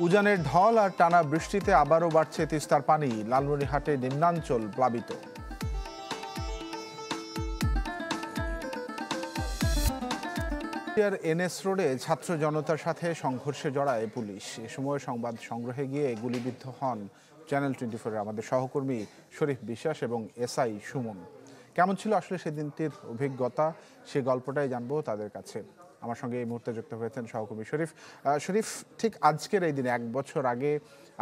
উজানের ঢল আর টানা বৃষ্টিতে আবারও বাড়ছে তিস্তার পানি। লালমনিরহাটে নিম্নাঞ্চল প্লাবিত। এনএস রোডে ছাত্র জনতার সাথে সংঘর্ষে জড়ায় পুলিশ। এ সময় সংবাদ সংগ্রহে গিয়ে গুলিবিদ্ধ হন চ্যানেল 24-এর আমাদের সহকর্মী শরীফ বিশ্বাস এবং এসআই সুমন। কেমন ছিল আসলে সেদিনটির অভিজ্ঞতা, সে গল্পটাই জানবো তাদের কাছে। আমার সঙ্গে এই মুহূর্তে যুক্ত হয়েছেন সহকর্মী শরীফ। শরীফ, ঠিক আজকের এই দিনে 1 বছর আগে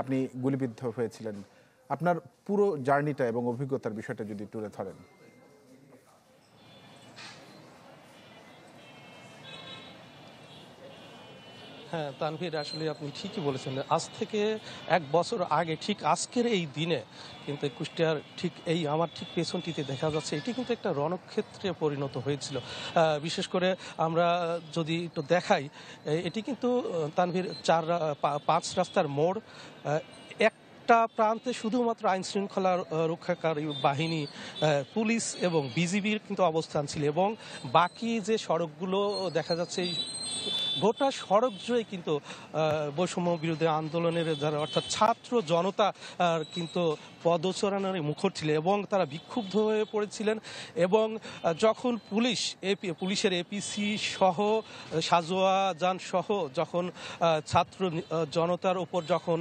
আপনি গুলিবিদ্ধ হয়েছিলেন, আপনার পুরো জার্নিটা এবং অভিজ্ঞতার বিষয়টা যদি তুলে ধরেন। হ্যাঁ তানভীর, আসলে আপনি ঠিকই বলেছেন। আজ থেকে 1 বছর আগে ঠিক আজকের এই দিনে কিন্তু কুষ্টিয়ার ঠিক এই আমার ঠিক পেছনটিতে দেখা যাচ্ছে এটি কিন্তু একটা রণক্ষেত্রে পরিণত হয়েছিল। বিশেষ করে আমরা যদি একটু দেখাই, এটি কিন্তু তানভীর 5 রাস্তার মোড়। একটা প্রান্তে শুধুমাত্র আইন শৃঙ্খলা রক্ষাকারী বাহিনী, পুলিশ এবং বিজিবির কিন্তু অবস্থান ছিল, এবং বাকি যে সড়কগুলো দেখা যাচ্ছে গোটা সড়ক জুড়ে কিন্তু বৈষম্য বিরোধী আন্দোলনের যারা অর্থাৎ ছাত্র জনতা কিন্তু পদচারণার মুখর ছিল এবং তারা বিক্ষুব্ধ হয়ে পড়েছিলেন। এবং যখন পুলিশের এপিসি সহ সাজোয়া যান সহ যখন ছাত্র জনতার ওপর যখন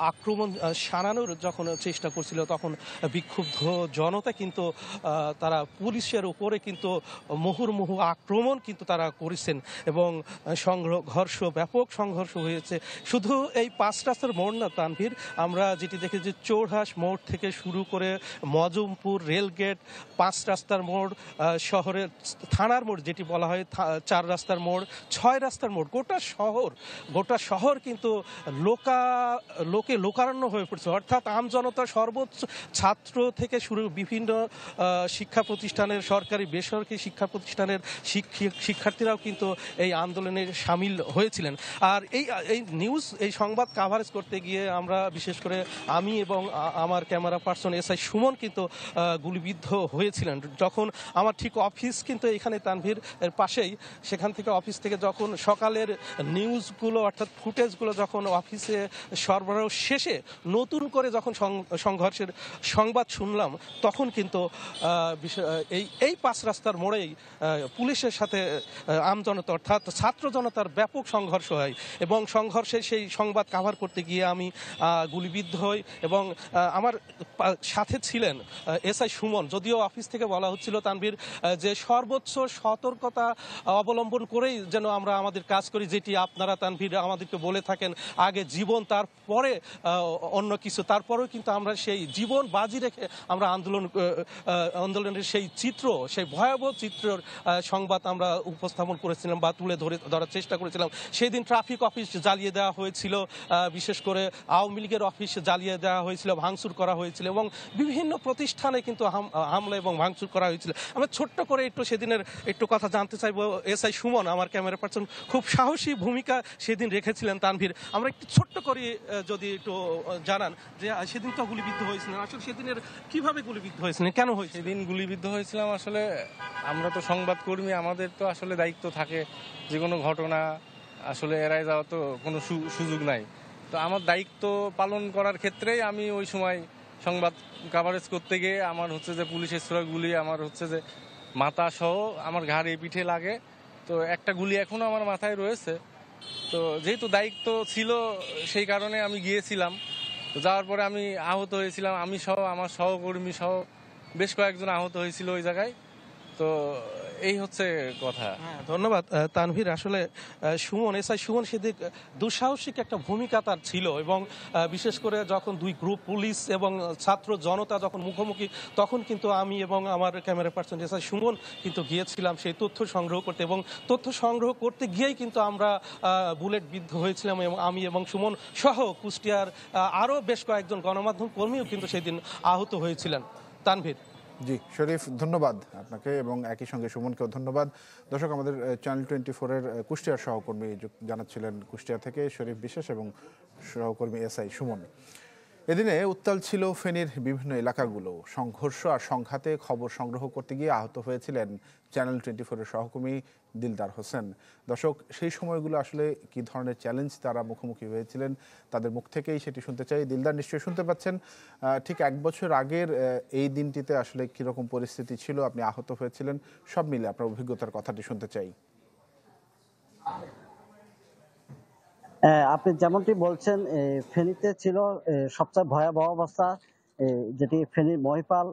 আক্রমণ শানানোর যখন চেষ্টা করছিল, তখন বিক্ষুব্ধ জনতা কিন্তু তারা পুলিশের উপরে কিন্তু মুহুর্মুহু আক্রমণ কিন্তু তারা করেছেন এবং ব্যাপক সংঘর্ষ হয়েছে। শুধু এই 5 রাস্তার মোড় না তানভীর, আমরা যেটি দেখেছি চৌড়হাস মোড় থেকে শুরু করে মজমপুর রেলগেট, 5 রাস্তার মোড়, শহরের থানার মোড় যেটি বলা হয় 4 রাস্তার মোড়, 6 রাস্তার মোড়, গোটা শহর কিন্তু লোকে লোকারণ্য হয়ে পড়ছে। অর্থাৎ আমজনতা সর্বোচ্চ ছাত্র থেকে শুরু বিভিন্ন শিক্ষা প্রতিষ্ঠানের, সরকারি বেসরকারি শিক্ষা প্রতিষ্ঠানের শিক্ষার্থীরাও কিন্তু এই আন্দোলনে সামিল হয়েছিলেন। আর এই সংবাদ কাভারেজ করতে গিয়ে আমরা বিশেষ করে আমি এবং আমার ক্যামেরা পার্সন এসআই সুমন কিন্তু গুলিবিদ্ধ হয়েছিলেন। যখন আমার ঠিক অফিস কিন্তু এখানে তানভীর এর পাশেই, সেখান থেকে অফিস থেকে যখন সকালের নিউজগুলো অর্থাৎ ফুটেজগুলো যখন অফিসে সরবরাহ শেষে নতুন করে যখন সংঘর্ষের সংবাদ শুনলাম, তখন কিন্তু এই 5 রাস্তার মোড়েই পুলিশের সাথে আমজনতা অর্থাৎ ছাত্র জনতার ব্যাপক সংঘর্ষ হয় এবং সংঘর্ষে সেই সংবাদ কাভার করতে গিয়ে আমি গুলিবিদ্ধ হই। এবং আমার সাথে ছিলেন এসআই সুমন। যদিও অফিস থেকে বলা হচ্ছিল তানভীর যে সর্বোচ্চ সতর্কতা অবলম্বন করেই যেন আমরা আমাদের কাজ করি, যেটি আপনারা তানভীর আমাদেরকে বলে থাকেন আগে জীবন তারপরে অন্য কিছু। তারপরেও কিন্তু আমরা সেই জীবন বাজি রেখে আমরা আন্দোলনের সেই ভয়াবহ চিত্রের সংবাদ আমরা উপস্থাপন করেছিলাম বা তুলে ধরার চেষ্টা করেছিলাম। সেই দিন ট্রাফিক অফিস জ্বালিয়ে দেওয়া হয়েছিল, বিশেষ করে আওয়ামী লীগের অফিস জ্বালিয়ে দেওয়া হয়েছিল, ভাঙচুর করা হয়েছিল এবং বিভিন্ন প্রতিষ্ঠানে কিন্তু হামলা এবং ভাঙচুর করা হয়েছিল। আমরা ছোট্ট করে সেদিনের একটু কথা জানতে চাইবো। এসআই সুমন, আমার ক্যামেরা পার্সন, খুব সাহসী ভূমিকা সেদিন রেখেছিলেন তানভীর। আমরা একটু ছোট্ট করে যদি একটু জানান যে সেদিন তো গুলিবিদ্ধ হয়েছিলেন, আসলে সেদিনের কিভাবে গুলিবিদ্ধ হয়েছিলেন, কেন হয়েছে? সেদিন গুলিবিদ্ধ হয়েছিলাম আসলে আমরা তো সংবাদকর্মী, আমাদের তো আসলে দায়িত্ব থাকে যে কোনো ঘটনা আসলে এড়ায় যাওয়া তো কোনো সুযোগ নাই। তো আমার দায়িত্ব পালন করার ক্ষেত্রেই আমি ওই সময় সংবাদ কাভারেজ করতে গিয়ে আমার হচ্ছে যে পুলিশের ছোড়া গুলি আমার হচ্ছে যে মাথা সহ আমার ঘাড়ে পিঠে লাগে। তো একটা গুলি এখনো আমার মাথায় রয়েছে। তো যেহেতু দায়িত্ব ছিল সেই কারণে আমি গিয়েছিলাম। তো যাওয়ার পরে আমি আহত হয়েছিলাম, আমি সহ আমার সহকর্মী সহ বেশ কয়েকজন আহত হয়েছিল ওই জায়গায়। তো এই হচ্ছে কথা। ধন্যবাদ তানভীর। আসলে এসআই সুমন সেদিক দুঃসাহসিক একটা ভূমিকা তার ছিল এবং বিশেষ করে যখন দুই গ্রুপ পুলিশ এবং ছাত্র জনতা যখন মুখোমুখি, তখন কিন্তু আমি এবং আমার ক্যামেরা পার্সন এসআই সুমন কিন্তু গিয়েছিলাম সেই তথ্য সংগ্রহ করতে, এবং তথ্য সংগ্রহ করতে গিয়েই কিন্তু আমরা বুলেট বিদ্ধ হয়েছিলাম এবং আমি এবং সুমন সহ কুষ্টিয়ার আরও বেশ কয়েকজন গণমাধ্যম কর্মীও কিন্তু সেদিন আহত হয়েছিলেন। তানভীর। জি শরীফ, ধন্যবাদ আপনাকে এবং একই সঙ্গে সুমনকেও ধন্যবাদ। দর্শক, আমাদের চ্যানেল 24-এর কুষ্টিয়ার সহকর্মী জানাচ্ছিলেন কুষ্টিয়া থেকে শরীফ বিশ্বাস এবং সহকর্মী এসআই সুমন। এদিনে উত্তাল ছিল ফেনীর বিভিন্ন এলাকাগুলো। সংঘর্ষ আর সংঘাতে খবর সংগ্রহ করতে গিয়ে আহত হয়েছিলেন চ্যানেল 24-এর সহকর্মী দিলদার হোসেন। দর্শক, সেই সময়গুলো আসলে কি ধরনের চ্যালেঞ্জ তারা মুখোমুখি হয়েছিলেন তাদের মুখ থেকেই সেটি শুনতে চাই। দিলদার, নিশ্চয়ই শুনতে পাচ্ছেন। ঠিক 1 বছর আগের এই দিনটিতে আসলে কীরকম পরিস্থিতি ছিল, আপনি আহত হয়েছিলেন, সব মিলে আপনার অভিজ্ঞতার কথাটি শুনতে চাই। আপনি যেমনটি বলছেন, ফেনীতে ছিল সবচেয়ে ভয়াবহ অবস্থা, যেটি ফেনীর মহিপাল।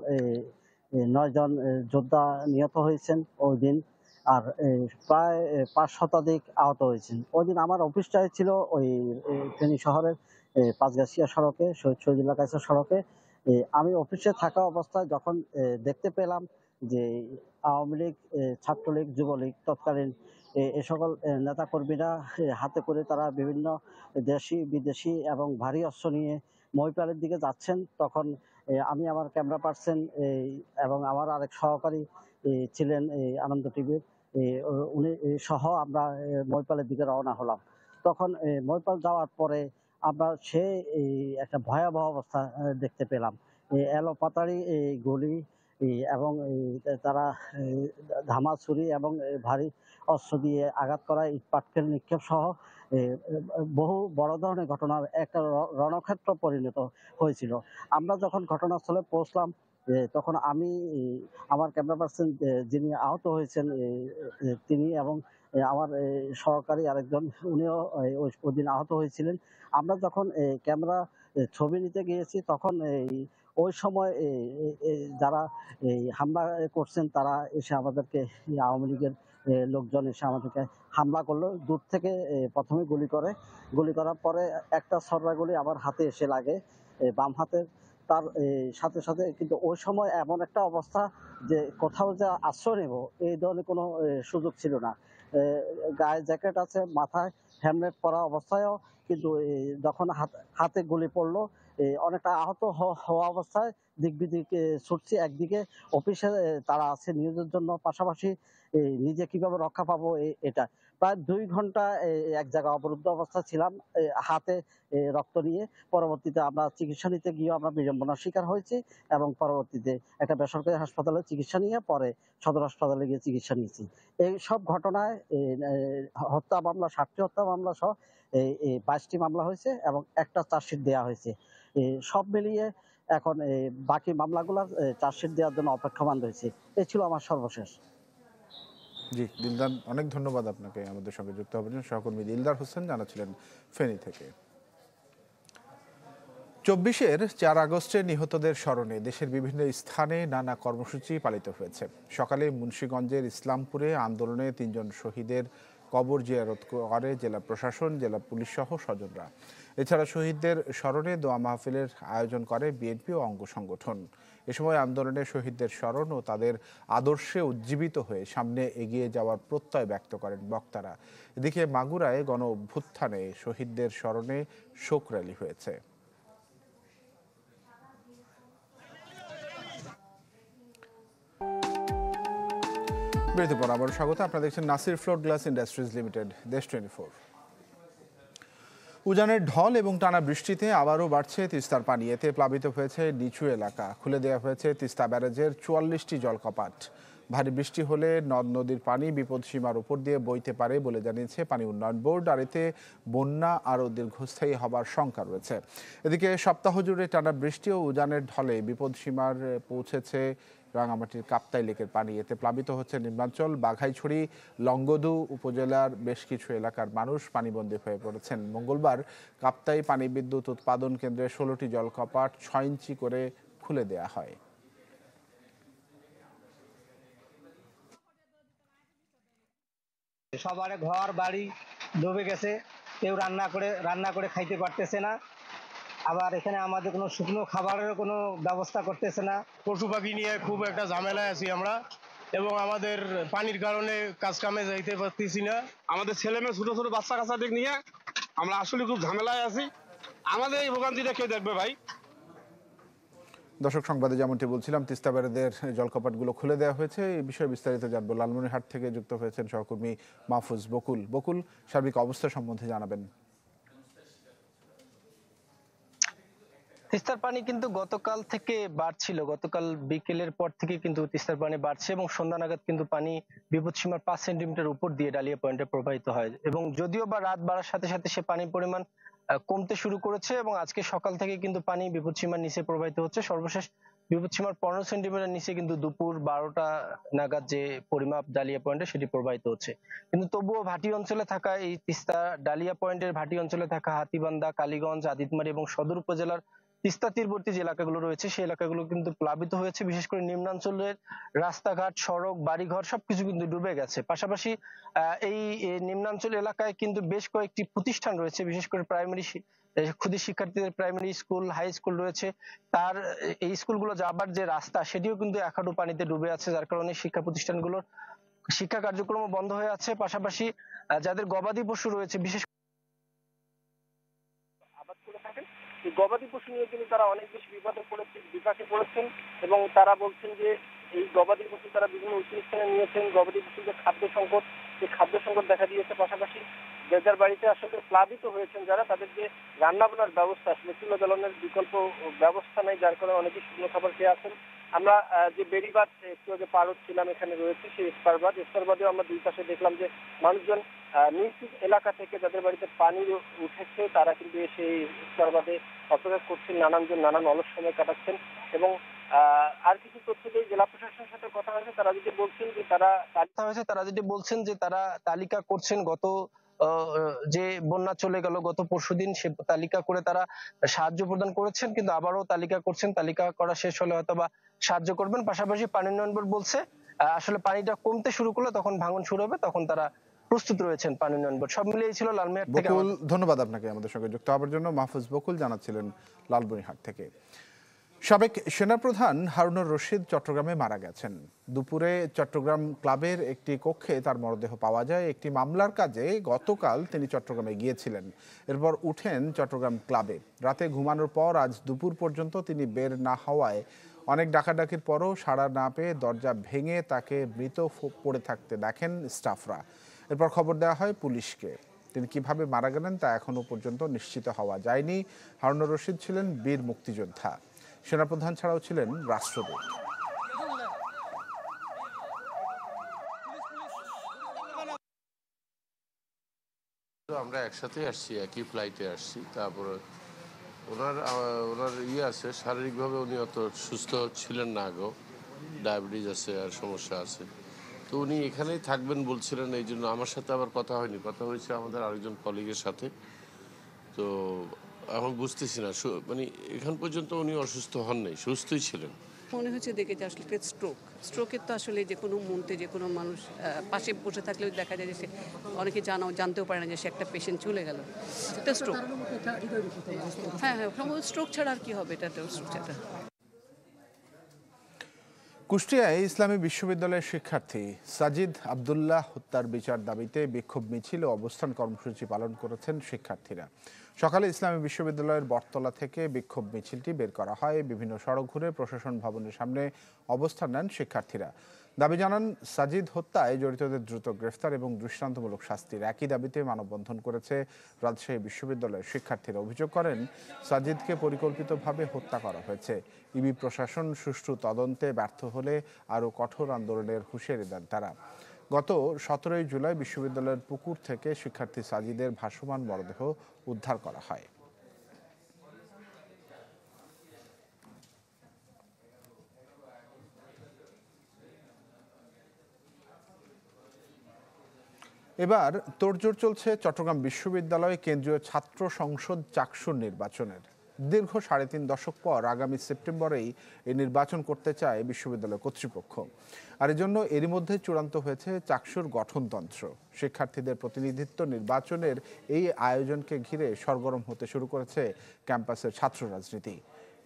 9 জন যোদ্ধা নিহত হয়েছেন ওই দিন, আর প্রায় 5 শতাধিক আহত হয়েছেন। ওই দিন আমার অফিসটাই ছিল ওই ফেনী শহরের পাঁচগাছিয়া সড়কে, শহীদ শহীদুল্লাহ কায়সার সড়কে। আমি অফিসে থাকা অবস্থায় যখন দেখতে পেলাম যে আওয়ামী লীগ, ছাত্রলীগ, যুবলীগ তৎকালীন এ সকল নেতাকর্মীরা হাতে করে তারা বিভিন্ন দেশি বিদেশি এবং ভারী অস্ত্র নিয়ে মহিপালের দিকে যাচ্ছেন, তখন আমি আমার ক্যামেরা পার্সন এবং আমার আরেক সহকারী ছিলেন আনন্দ টিভির, উনি সহ আমরা মহিপালের দিকে রওনা হলাম। তখন মহিপাল যাওয়ার পরে আমরা সে একটা ভয়াবহ অবস্থা দেখতে পেলাম। এলোপাতাড়ি গুলি এবং তারা ধামা ছুরি এবং ভারী অস্ত্র দিয়ে আঘাত করা, ইট পাটকেল নিক্ষেপ সহ বহু বড় ধরনের ঘটনার একটা রণক্ষেত্র পরিণত হয়েছিল। আমরা যখন ঘটনাস্থলে পৌঁছলাম, তখন আমি আমার ক্যামেরা পার্সন যিনি আহত হয়েছেন তিনি এবং আমার সহকারী আরেকজন, উনিও ওই দিন আহত হয়েছিলেন। আমরা যখন ক্যামেরা ছবি নিতে গিয়েছি, তখন ওই সময় যারা হামলা করছেন তারা এসে আমাদেরকে, আওয়ামী লীগের লোকজন এসে আমাদেরকে হামলা করলো। দূর থেকে প্রথমে গুলি করার পরে একটা ছররা গুলি আমার হাতে এসে লাগে, বাম হাতে। তার সাথে সাথে কিন্তু ওই সময় এমন একটা অবস্থা যে কোথাও যে আশ্রয় নেব এই ধরনের কোনো সুযোগ ছিল না। গায়ে জ্যাকেট আছে, মাথায় হেলমেট পরা অবস্থায়ও কিন্তু যখন হাতে গুলি পড়লো, অনেকটা আহত হওয়া অবস্থায় দিক বিদিক ছুটছি। একদিকে অফিসে তারা আছে নিউজের জন্য, পাশাপাশি নিজে কিভাবে রক্ষা পাবো এটা। প্রায় 2 ঘন্টা এক জায়গায় অবরুদ্ধ অবস্থা ছিলাম, হাতে রক্ত নিয়ে। পরবর্তীতে আমরা চিকিৎসা নিতে গিয়ে আমরা বিড়ম্বনার শিকার হয়েছি এবং পরবর্তীতে একটা বেসরকারি হাসপাতালে চিকিৎসা নিয়ে পরে সদর হাসপাতালে গিয়ে চিকিৎসা নিয়েছি। এই সব ঘটনায় হত্যা মামলা, 7টি হত্যা মামলা সহ 22টি মামলা হয়েছে এবং একটা চার্জশিট দেওয়া হয়েছে। সব মিলিয়ে এখন বাকি মামলাগুলোর চার্জশিট দেওয়ার জন্য অপেক্ষমান রয়েছে। এই ছিল আমার সর্বশেষ। জি দিলদার, অনেক ধন্যবাদ আপনাকে আমাদের সঙ্গে যুক্ত হওয়ার জন্য। সহকর্মী দিলদার হোসেন জানাচ্ছিলেন ফেনী থেকে। 24-এর 4 আগস্টের নিহতদের স্মরণে দেশের বিভিন্ন স্থানে নানা কর্মসূচি পালিত হয়েছে। সকালে মুন্সিগঞ্জের ইসলামপুরে আন্দোলনে 3 জন শহীদের কবর জিয়ারত করে জেলা প্রশাসন, জেলা পুলিশ সহ স্বজনরা। এছাড়া শহীদদের স্মরণে দোয়া মাহফিলের আয়োজন করে বিএনপি ও অঙ্গ সংগঠন। এ সময় আন্দোলনে শহীদদের স্মরণ ও তাদের আদর্শে উজ্জীবিত হয়ে সামনে এগিয়ে যাওয়ার প্রত্যয় ব্যক্ত করেন বক্তারা। এদিকে মাগুরায় গণ অভ্যুত্থানে শহীদদের স্মরণে শোক র্যালি হয়েছে। বিরতি পর আবারও স্বাগত। আপনারা দেখছেন Nasir float glass industries limited, দেশ 24। উজানের ঢল এবং টানা বৃষ্টিতে আবারও বাড়ছে তিস্তার পানি। এতে প্লাবিত হয়েছে নিচু এলাকা। খুলে দেওয়া হয়েছে তিস্তা ব্যারেজের 44টি জলকপাট। ভারী বৃষ্টি হলে নদ নদীর পানি বিপদসীমার উপর দিয়ে বইতে পারে বলে জানিয়েছে পানি উন্নয়ন বোর্ড, আর এতে বন্যা আরও দীর্ঘস্থায়ী হবার শঙ্কা রয়েছে। এদিকে সপ্তাহ জুড়ে টানা বৃষ্টি ও উজানের ঢলে বিপদসীমার পৌঁছেছে রাঙামাটির কাপ্তাই লেকের পানি। এতে প্লাবিত হচ্ছে নিম্নাঞ্চল। বাঘাইছড়ি, লংগদু উপজেলার বেশ কিছু এলাকার মানুষ পানিবন্দী হয়ে পড়েছেন। মঙ্গলবার কাপ্তাই পানি বিদ্যুৎ উৎপাদন কেন্দ্রে 16টি জলকপাট 6 ইঞ্চি করে খুলে দেয়া হয়। সবার ঘর বাড়ি ডুবে গেছে, কেউ রান্না করে খাইতে পারতেছে না। আবার এখানে আমাদের কোনো শুকনো খাবারের কোনো ব্যবস্থা করতেছে না। পশু পাখি নিয়ে খুব একটা ঝামেলায় আছি আমরা, এবং আমাদের পানির কারণে কাজ কামে যাইতে পারতেছি না। আমাদের ছেলে মেয়ে ছোট ছোট বাচ্চা কাচ্চাদের নিয়ে আমরা আসলে খুব ঝামেলায় আছি। আমাদের এই ভোগান্তিটা কে দেখবে ভাই? দর্শক, সংবাদে যেমনটি বলছিলাম, তিস্তা ব্যারেজের জলকপাটগুলো খুলে দেওয়া হয়েছে। এই বিষয়ে বিস্তারিত জানবো। লালমনিরহাট থেকে যুক্ত হয়েছেন সহকর্মী মাহফুজ বকুল। বকুল, সার্বিক অবস্থা সম্বন্ধে জানাবেন। তিস্তার পানি কিন্তু গতকাল থেকে বাড়ছিল, গতকাল বিকেলের পর থেকে কিন্তু তিস্তার পানি বাড়ছে এবং সন্ধ্যা নাগাদ কিন্তু পানি বিপদসীমার 5 সেন্টিমিটার উপর দিয়ে ডালিয়া পয়েন্টে প্রবাহিত হয় এবং যদিও বা রাত বাড়ার সাথে সাথে সে পানির পরিমাণ কমতে শুরু করেছে এবং আজকে সকাল থেকে কিন্তু পানি বিপদসীমার নিচে প্রবাহিত হচ্ছে। সর্বশেষ বিপদসীমার 15 সেন্টিমিটার নিচে কিন্তু দুপুর 12টা নাগাদ যে পরিমাপ ডালিয়া পয়েন্টে সেটি প্রবাহিত হচ্ছে। কিন্তু তবুও ভাটি অঞ্চলে থাকা এই তিস্তা ডালিয়া পয়েন্টের ভাটি অঞ্চলে থাকা হাতীবান্ধা, কালীগঞ্জ, আদিতমারি এবং সদর উপজেলার তিস্তা তীরবর্তী যে এলাকাগুলো রয়েছে সেই এলাকাগুলো কিন্তু প্লাবিত হয়েছে। বিশেষ করে নিম্নাঞ্চলের রাস্তাঘাট, সড়ক, বাড়িঘর সবকিছু কিন্তু ডুবে গেছে। পাশাপাশি এই নিম্নাঞ্চল এলাকায় কিন্তু বেশ কয়েকটি প্রতিষ্ঠান রয়েছে, বিশেষ করে প্রাইমারি ক্ষুদে শিক্ষার্থীদের প্রাইমারি স্কুল, হাই স্কুল রয়েছে। তার এই স্কুলগুলো যাবার যে রাস্তা সেটিও কিন্তু এক হাঁটু পানিতে ডুবে আছে, যার কারণে শিক্ষা প্রতিষ্ঠানগুলোর শিক্ষা কার্যক্রম বন্ধ হয়ে আছে। পাশাপাশি যাদের গবাদি পশু রয়েছে, বিশেষ আবাদ করে থাকেন, এই গবাদি পশু নিয়ে কিন্তু তারা অনেক বেশি বিপাকে পড়েছেন এবং তারা বলছেন যে এই গবাদি পশু তারা বিভিন্ন উঁচু স্থানে নিয়েছেন। গবাদি পশুর যে খাদ্য সংকট, সেই খাদ্য সংকট দেখা দিয়েছে। পাশাপাশি যার বাড়িতে আসলে প্লাবিত হয়েছেন যারা, তাদের যে রান্না বান্নার ব্যবস্থা, আসলে চুলা জ্বালানোর বিকল্প ব্যবস্থা নেই, যার কারণে অনেকে শুকনো খাবার খেয়ে আছেন। আমরা যে বেড়িবাঁধ একটু আগে পার হচ্ছিলাম, এখানে রয়েছে সেই ইস্তারবাদেও আমরা দুই পাশে দেখলাম যে মানুষজন নিজ এলাকা থেকে যাদের বাড়িতে পানি উঠেছে তারা কিন্তু এসে ইস্তারবাদে অপেক্ষা করছেন, নানানজন নানান অলস সময় কাটাচ্ছেন। এবং আর কিছু তথ্য দিয়ে জেলা প্রশাসনের সাথে কথা হয়েছে, তারা যেটি বলছেন যে তারা তালিকা করছেন। গত যে বন্যা চলে গেল গত পরশুদিন, সে তালিকা করে তারা সাহায্য প্রদান করেছেন, কিন্তু আবারও তালিকা করছেন। তালিকা করা শেষ হলে হয়তো বা সাহায্য করবেন। পাশাপাশি পানি উন্নয়ন বোর্ড বলছে আসলে পানিটা কমতে শুরু করলে তখন ভাঙন শুরু হবে, তখন তারা প্রস্তুত রয়েছেন পানি উন্নয়ন বোর্ড। সব মিলিয়ে ছিল লালমিয়ার থেকে। বকুল, ধন্যবাদ আপনাকে আমাদের সঙ্গে যুক্ত হওয়ার জন্য। মাহফুজ বকুল জানাচ্ছিলেন লালমনিরহাট থেকে। সাবেক সেনাপ্রধান হারুনুর রশিদ চট্টগ্রামে মারা গেছেন। দুপুরে চট্টগ্রাম ক্লাবের একটি কক্ষে তার মরদেহ পাওয়া যায়। একটি মামলার কাজে গতকাল তিনি চট্টগ্রামে গিয়েছিলেন, এরপর উঠেন চট্টগ্রাম ক্লাবে। রাতে ঘুমানোর পর আজ দুপুর পর্যন্ত তিনি বের না হওয়ায় অনেক ডাকাডাকির পরও সাড়া না পেয়ে দরজা ভেঙে তাকে মৃত পড়ে থাকতে দেখেন স্টাফরা। এরপর খবর দেওয়া হয় পুলিশকে। তিনি কিভাবে মারা গেলেন তা এখনো পর্যন্ত নিশ্চিত হওয়া যায়নি। হারুনুর রশিদ ছিলেন বীর মুক্তিযোদ্ধা, সেনাপ্রধান ছাড়াও ছিলেন রাষ্ট্রদূত। আমরা একসাথে আসছি, একই ফ্লাইটে আসছি। তারপরে ওনার আছে, শারীরিকভাবে উনি অত সুস্থ ছিলেন না, আগেও ডায়াবেটিস আছে আর সমস্যা আছে, তো উনি এখানেই থাকবেন বলছিলেন। এই জন্য আমার সাথে আবার কথা হয়নি, কথা হয়েছে আমাদের আরেকজন কলিগের সাথে। তো এখন বুঝতেছি না, মানে এখান পর্যন্ত উনি অসুস্থ হন নাই, সুস্থই ছিলেন। মনে হচ্ছে দেখে যে আসলে স্ট্রোকের তো আসলে যে কোনো মুহূর্তে যে কোনো মানুষ পাশে বসে থাকলেও দেখা যায় যে সে অনেকে জানতেও পারে না যে সে একটা পেশেন্ট চলে গেল। এটা স্ট্রোক। হ্যাঁ, স্ট্রোক ছাড়া আর কি হবে, এটা স্ট্রোক ছাড়া। কুষ্টিয়ায় ইসলামী বিশ্ববিদ্যালয়ের শিক্ষার্থী সাজিদ আব্দুল্লাহ হত্যার বিচার দাবিতে বিক্ষোভ মিছিল ও অবস্থান কর্মসূচি পালন করেছেন শিক্ষার্থীরা। সকালে ইসলামী বিশ্ববিদ্যালয়ের বটতলা থেকে বিক্ষোভ মিছিলটি বের করা হয়। বিভিন্ন সড়ক ঘুরে প্রশাসন ভবনের সামনে অবস্থান নেন শিক্ষার্থীরা। দাবি জানান সাজিদ হত্যায় জড়িতদের দ্রুত গ্রেফতার এবং দৃষ্টান্তমূলক শাস্তির। একই দাবিতে মানববন্ধন করেছে রাজশাহী বিশ্ববিদ্যালয়ের শিক্ষার্থীরা। অভিযোগ করেন সাজিদকে পরিকল্পিতভাবে হত্যা করা হয়েছে। ইবি প্রশাসন সুষ্ঠু তদন্তে ব্যর্থ হলে আরও কঠোর আন্দোলনের হুঁশিয়ারি দেন তারা। গত 17 জুলাই বিশ্ববিদ্যালয়ের পুকুর থেকে শিক্ষার্থী সাজিদের ভাসমান মরদেহ উদ্ধার করা হয়। এবার তোড়জোড় চলছে চট্টগ্রাম বিশ্ববিদ্যালয় কেন্দ্রীয় ছাত্র সংসদ চাকসুর নির্বাচনের। দীর্ঘ 3.5 দশক পর আগামী সেপ্টেম্বরেই এই নির্বাচন করতে চায় বিশ্ববিদ্যালয় কর্তৃপক্ষ। আর এজন্য এরই মধ্যে চূড়ান্ত হয়েছে চাকসুর গঠনতন্ত্র। শিক্ষার্থীদের প্রতিনিধিত্ব নির্বাচনের এই আয়োজনকে ঘিরে সরগরম হতে শুরু করেছে ক্যাম্পাসের ছাত্র রাজনীতি।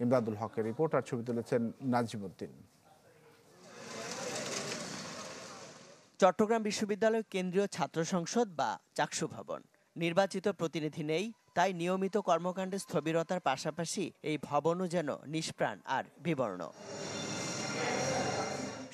ইমদাদুল হকের রিপোর্ট, আর ছবি তুলেছেন নাজিমুদ্দিন। চট্টগ্রাম বিশ্ববিদ্যালয় কেন্দ্রীয় ছাত্র সংসদ বা চাকসু ভবন। নির্বাচিত প্রতিনিধি নেই, তাই নিয়মিত কর্মকাণ্ডে স্থবিরতার পাশাপাশি এই ভবনও যেন নিষ্প্রাণ আর বিবর্ণ।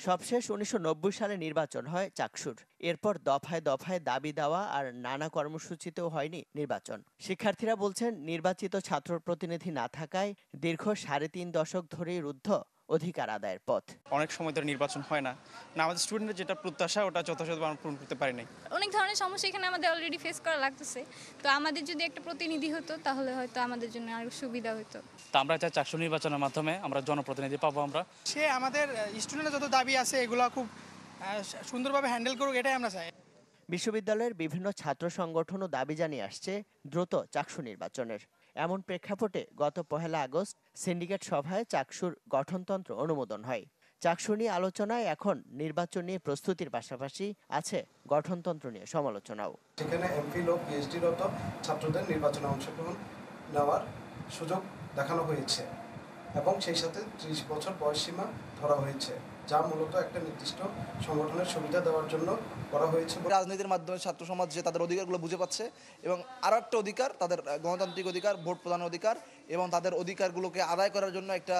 সবশেষ 1990 সালে নির্বাচন হয় চাকসুর। এরপর দফায় দফায় দাবি দেওয়া আর নানা কর্মসূচিতেও হয়নি নির্বাচন। শিক্ষার্থীরা বলছেন, নির্বাচিত ছাত্র প্রতিনিধি না থাকায় দীর্ঘ 3.5 দশক ধরেই রুদ্ধ অধিকার আদায়ের পথ। অনেক সময় ধরে নির্বাচন হয় না, আমাদের স্টুডেন্টের যেটা প্রত্যাশা ওটা যথাযথভাবে আমরা পূরণ করতে পারি নাই। অনেক ধরনের সমস্যা এখানে আমাদের অলরেডি ফেস করা লাগতেছে। তো আমাদের যদি একটা প্রতিনিধি হতো তাহলে হয়তো আমাদের জন্য আরো সুবিধা হতো। তো আমরা চাই চাকসু নির্বাচনের মাধ্যমে আমরা জনপ্রতিনিধি পাবো। আমরা আমাদের স্টুডেন্টের যত দাবি আছে এগুলো খুব সুন্দরভাবে হ্যান্ডেল করুক, এটাই আমরা চাই। বিশ্ববিদ্যালয়ের বিভিন্ন ছাত্র সংগঠনও দাবি জানিয়ে আসছে দ্রুত চাকসু নির্বাচনের। এমন প্রেক্ষাপটে গত 1 আগস্ট সিন্ডিকেট সভায় চাকসুর গঠনতন্ত্র অনুমোদন হয়। চাকসু নিয়ে আলোচনায় এখন নির্বাচন নিয়ে প্রস্তুতির পাশাপাশি আছে গঠনতন্ত্র নিয়ে সমালোচনাও। সেখানে এমফিল ও পিএইচডিরত ছাত্রদের নির্বাচনে অংশগ্রহণ নেওয়ার সুযোগ দেখানো হয়েছে এবং সেই সাথে 30 বছর বয়সসীমা ধরা হয়েছে, যা মূলত একটা নির্দিষ্ট সংগঠনের সুবিধা দেওয়ার জন্য করা হয়েছে। রাজনীতির মাধ্যমে ছাত্র সমাজ যে তাদের অধিকারগুলো বুঝে পাচ্ছে এবং আরও একটা অধিকার, তাদের গণতান্ত্রিক অধিকার, ভোট প্রদানের অধিকার এবং তাদের অধিকারগুলোকে আদায় করার জন্য একটা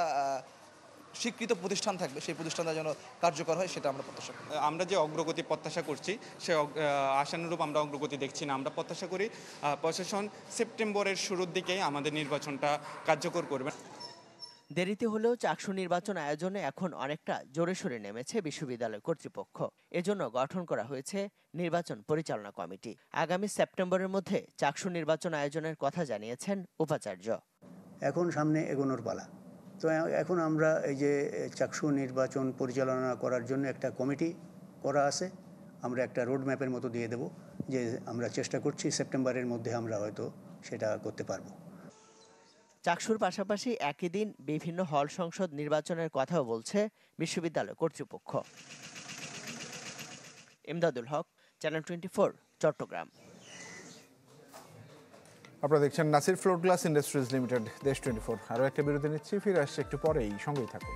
স্বীকৃত প্রতিষ্ঠান থাকবে, সেই প্রতিষ্ঠানটা যেন কার্যকর হয় সেটা আমরা প্রত্যাশা করি। আমরা যে অগ্রগতি প্রত্যাশা করছি সে আশানুরূপ আমরা অগ্রগতি দেখছি না। আমরা প্রত্যাশা করি প্রশাসন সেপ্টেম্বরের শুরুর দিকেই আমাদের নির্বাচনটা কার্যকর করবে। দেরিতে হলেও চাকসু নির্বাচন আয়োজনে এখন অনেকটা জোরে সোরে নেমেছে বিশ্ববিদ্যালয় কর্তৃপক্ষ। এজন্য গঠন করা হয়েছে নির্বাচন পরিচালনা কমিটি। আগামী সেপ্টেম্বরের মধ্যে চাকসু নির্বাচন আয়োজনের কথা জানিয়েছেন উপাচার্য। এখন সামনে এগোনোর পালা। তো এখন আমরা এই যে চাকসু নির্বাচন পরিচালনা করার জন্য একটা কমিটি করা আছে, আমরা একটা রোড ম্যাপের মতো দিয়ে দেব, যে আমরা চেষ্টা করছি সেপ্টেম্বরের মধ্যে আমরা হয়তো সেটা করতে পারবো। চাকসুর পাশাপাশি একই দিন বিভিন্ন হল সংসদ নির্বাচনের কথাও বলছে বিশ্ববিদ্যালয় কর্তৃপক্ষ। ইমদাদুল হক, চ্যানেল 24, চট্টগ্রাম। আপনারা দেখছেন Nasir floor glass industries limited, দেশ 24। আরও একটা বিরতি নিচ্ছি, ফিরে আসছে একটু পরেই, সঙ্গেই থাকুন।